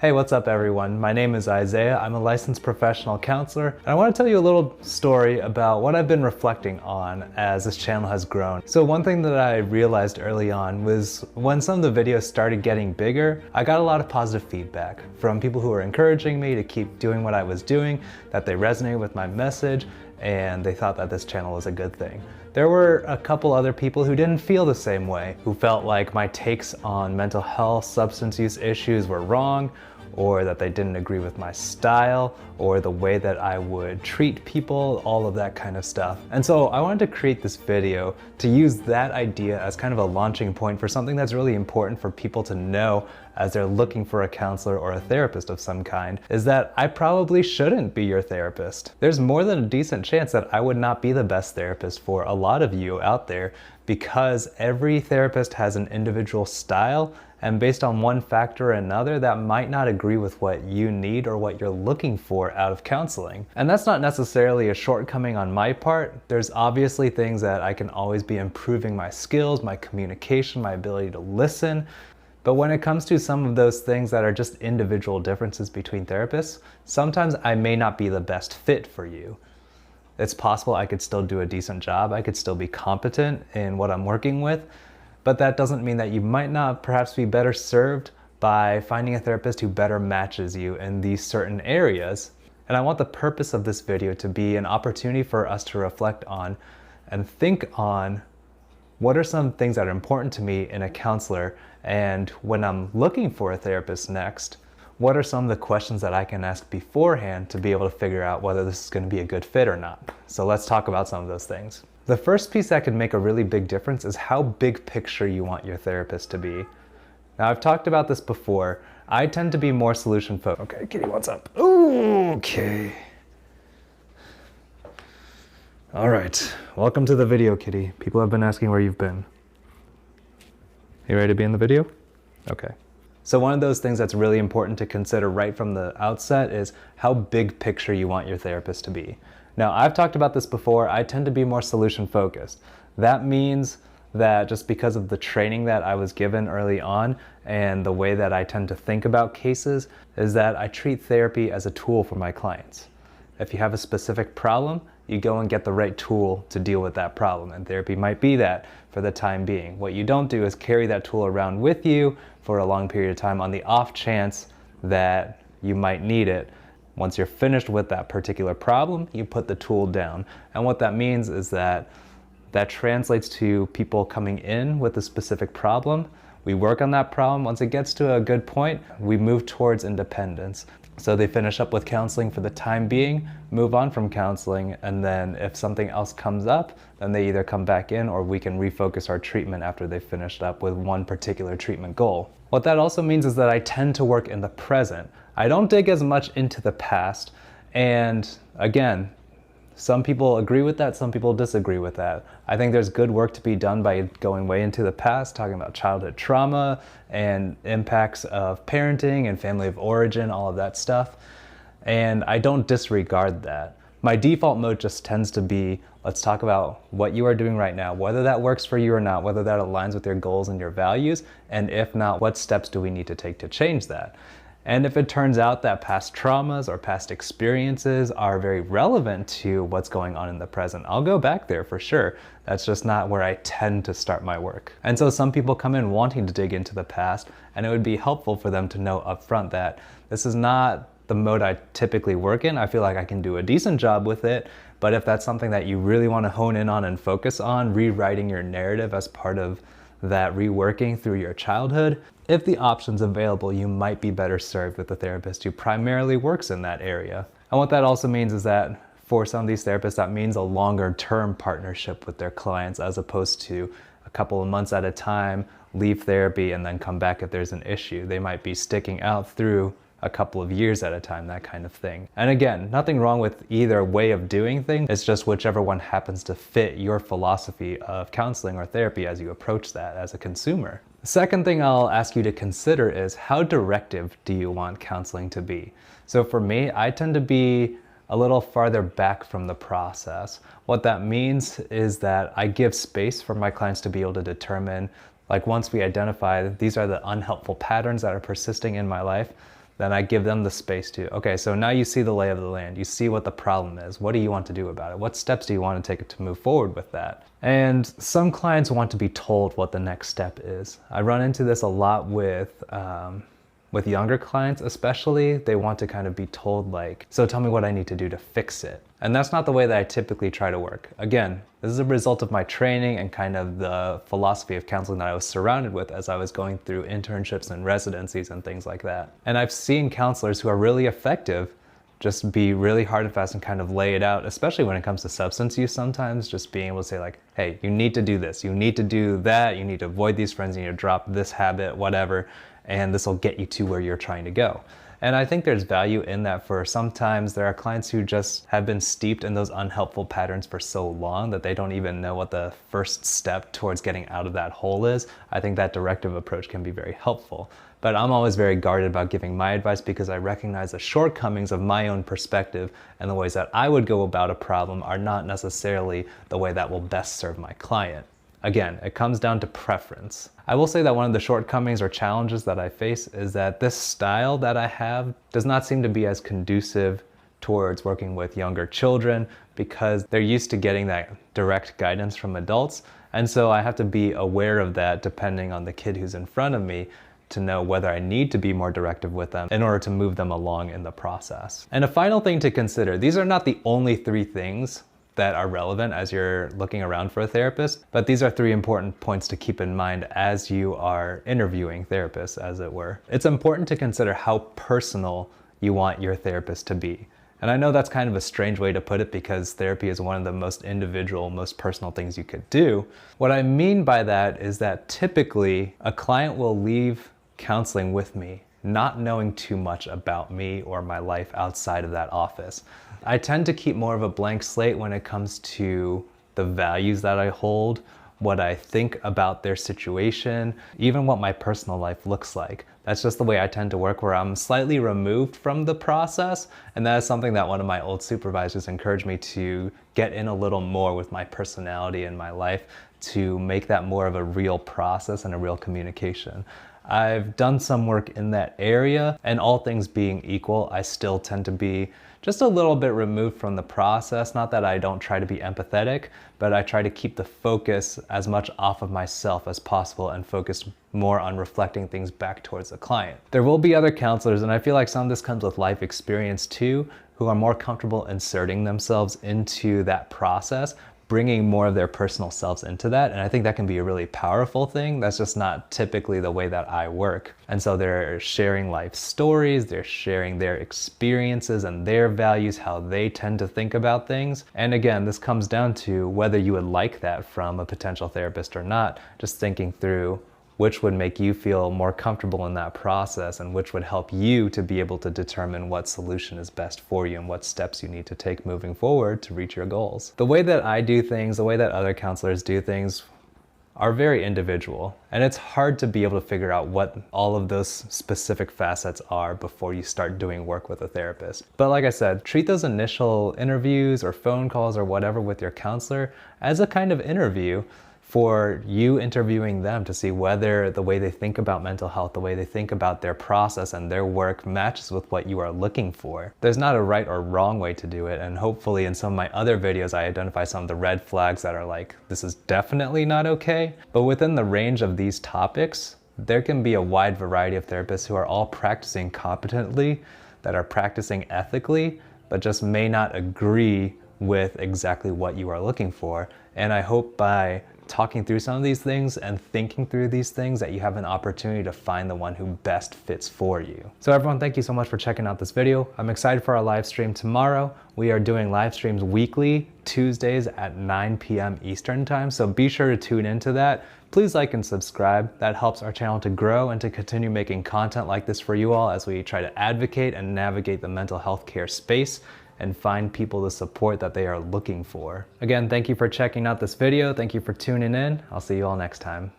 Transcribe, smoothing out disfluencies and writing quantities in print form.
Hey, what's up everyone? My name is Isaiah. I'm a licensed professional counselor, and I want to tell you a little story about what I've been reflecting on as this channel has grown. So one thing that I realized early on was when some of the videos started getting bigger, I got a lot of positive feedback from people who were encouraging me to keep doing what I was doing, that they resonated with my message, and they thought that this channel was a good thing. There were a couple other people who didn't feel the same way, who felt like my takes on mental health, substance use issues were wrong, or that they didn't agree with my style, or the way that I would treat people, all of that kind of stuff. And so I wanted to create this video to use that idea as kind of a launching point for something that's really important for people to know as they're looking for a counselor or a therapist of some kind, is that I probably shouldn't be your therapist. There's more than a decent chance that I would not be the best therapist for a lot of you out there, because every therapist has an individual style, and based on one factor or another, that might not agree with what you need or what you're looking for out of counseling. And that's not necessarily a shortcoming on my part. There's obviously things that I can always be improving: my skills, my communication, my ability to listen. But when it comes to some of those things that are just individual differences between therapists, sometimes I may not be the best fit for you. It's possible I could still do a decent job, I could still be competent in what I'm working with, but that doesn't mean that you might not perhaps be better served by finding a therapist who better matches you in these certain areas. And I want the purpose of this video to be an opportunity for us to reflect on and think on what are some things that are important to me in a counselor, and when I'm looking for a therapist next, what are some of the questions that I can ask beforehand to be able to figure out whether this is going to be a good fit or not. So let's talk about some of those things. The first piece that can make a really big difference is how big picture you want your therapist to be. Now, I've talked about this before. I tend to be more solution focused. Okay, Kitty, what's up? Ooh, okay. All right, welcome to the video, Kitty. People have been asking where you've been. You ready to be in the video? Okay. So one of those things that's really important to consider right from the outset is how big picture you want your therapist to be. Now, I've talked about this before. I tend to be more solution focused. That means that just because of the training that I was given early on and the way that I tend to think about cases, is that I treat therapy as a tool for my clients. If you have a specific problem, you go and get the right tool to deal with that problem, and therapy might be that for the time being. What you don't do is carry that tool around with you for a long period of time on the off chance that you might need it. Once you're finished with that particular problem, you put the tool down. And what that means is that translates to people coming in with a specific problem. We work on that problem. Once it gets to a good point, we move towards independence. So they finish up with counseling for the time being, move on from counseling, and then if something else comes up, then they either come back in or we can refocus our treatment after they've finished up with one particular treatment goal. What that also means is that I tend to work in the present. I don't dig as much into the past, and again, some people agree with that, some people disagree with that. I think there's good work to be done by going way into the past, talking about childhood trauma and impacts of parenting and family of origin, all of that stuff. And I don't disregard that. My default mode just tends to be, let's talk about what you are doing right now, whether that works for you or not, whether that aligns with your goals and your values, and if not, what steps do we need to take to change that? And if it turns out that past traumas or past experiences are very relevant to what's going on in the present, I'll go back there for sure. That's just not where I tend to start my work. And so some people come in wanting to dig into the past, and it would be helpful for them to know upfront that this is not the mode I typically work in. I feel like I can do a decent job with it, but if that's something that you really want to hone in on and focus on, rewriting your narrative as part of that reworking through your childhood, if the option's available, you might be better served with a therapist who primarily works in that area. And what that also means is that for some of these therapists, that means a longer term partnership with their clients, as opposed to a couple of months at a time, leave therapy and then come back if there's an issue. They might be sticking out through a couple of years at a time, that kind of thing. And again, nothing wrong with either way of doing things. It's just whichever one happens to fit your philosophy of counseling or therapy as you approach that as a consumer. The second thing I'll ask you to consider is, how directive do you want counseling to be? So for me, I tend to be a little farther back from the process. What that means is that I give space for my clients to be able to determine, like, once we identify these are the unhelpful patterns that are persisting in my life, then I give them the space to, okay, so now you see the lay of the land. You see what the problem is. What do you want to do about it? What steps do you want to take to move forward with that? And some clients want to be told what the next step is. I run into this a lot with younger clients especially. They want to kind of be told like, so tell me what I need to do to fix it. And that's not the way that I typically try to work. Again, this is a result of my training and kind of the philosophy of counseling that I was surrounded with as I was going through internships and residencies and things like that. And I've seen counselors who are really effective just be really hard and fast and kind of lay it out, especially when it comes to substance use sometimes, just being able to say like, hey, you need to do this, you need to do that, you need to avoid these friends, you need to drop this habit, whatever, and this will get you to where you're trying to go. And I think there's value in that. For sometimes there are clients who just have been steeped in those unhelpful patterns for so long that they don't even know what the first step towards getting out of that hole is. I think that directive approach can be very helpful. But I'm always very guarded about giving my advice because I recognize the shortcomings of my own perspective, and the ways that I would go about a problem are not necessarily the way that will best serve my client. Again, it comes down to preference. I will say that one of the shortcomings or challenges that I face is that this style that I have does not seem to be as conducive towards working with younger children because they're used to getting that direct guidance from adults. And so I have to be aware of that depending on the kid who's in front of me to know whether I need to be more directive with them in order to move them along in the process. And a final thing to consider, these are not the only 3 things that are relevant as you're looking around for a therapist, but these are 3 important points to keep in mind as you are interviewing therapists, as it were. It's important to consider how personal you want your therapist to be. And I know that's kind of a strange way to put it because therapy is one of the most individual, most personal things you could do. What I mean by that is that typically a client will leave counseling with me not knowing too much about me or my life outside of that office. I tend to keep more of a blank slate when it comes to the values that I hold, what I think about their situation, even what my personal life looks like. That's just the way I tend to work, where I'm slightly removed from the process. And that is something that one of my old supervisors encouraged me to get in a little more with my personality and my life, to make that more of a real process and a real communication. I've done some work in that area, and all things being equal, I still tend to be just a little bit removed from the process. Not that I don't try to be empathetic, but I try to keep the focus as much off of myself as possible and focus more on reflecting things back towards the client. There will be other counselors, and I feel like some of this comes with life experience too, who are more comfortable inserting themselves into that process, bringing more of their personal selves into that. And I think that can be a really powerful thing. That's just not typically the way that I work. And so they're sharing life stories, they're sharing their experiences and their values, how they tend to think about things. And again, this comes down to whether you would like that from a potential therapist or not, just thinking through which would make you feel more comfortable in that process and which would help you to be able to determine what solution is best for you and what steps you need to take moving forward to reach your goals. The way that I do things, the way that other counselors do things are very individual, and it's hard to be able to figure out what all of those specific facets are before you start doing work with a therapist. But like I said, treat those initial interviews or phone calls or whatever with your counselor as a kind of interview for you interviewing them to see whether the way they think about mental health, the way they think about their process and their work matches with what you are looking for. There's not a right or wrong way to do it, and hopefully in some of my other videos I identify some of the red flags that are like, this is definitely not okay. But within the range of these topics, there can be a wide variety of therapists who are all practicing competently, that are practicing ethically, but just may not agree with exactly what you are looking for. And I hope by talking through some of these things and thinking through these things that you have an opportunity to find the one who best fits for you. So everyone, thank you so much for checking out this video. I'm excited for our live stream tomorrow. We are doing live streams weekly, Tuesdays at 9 p.m. Eastern time, so be sure to tune into that. Please like and subscribe. That helps our channel to grow and to continue making content like this for you all as we try to advocate and navigate the mental health care space and find people the support that they are looking for. Again, thank you for checking out this video. Thank you for tuning in. I'll see you all next time.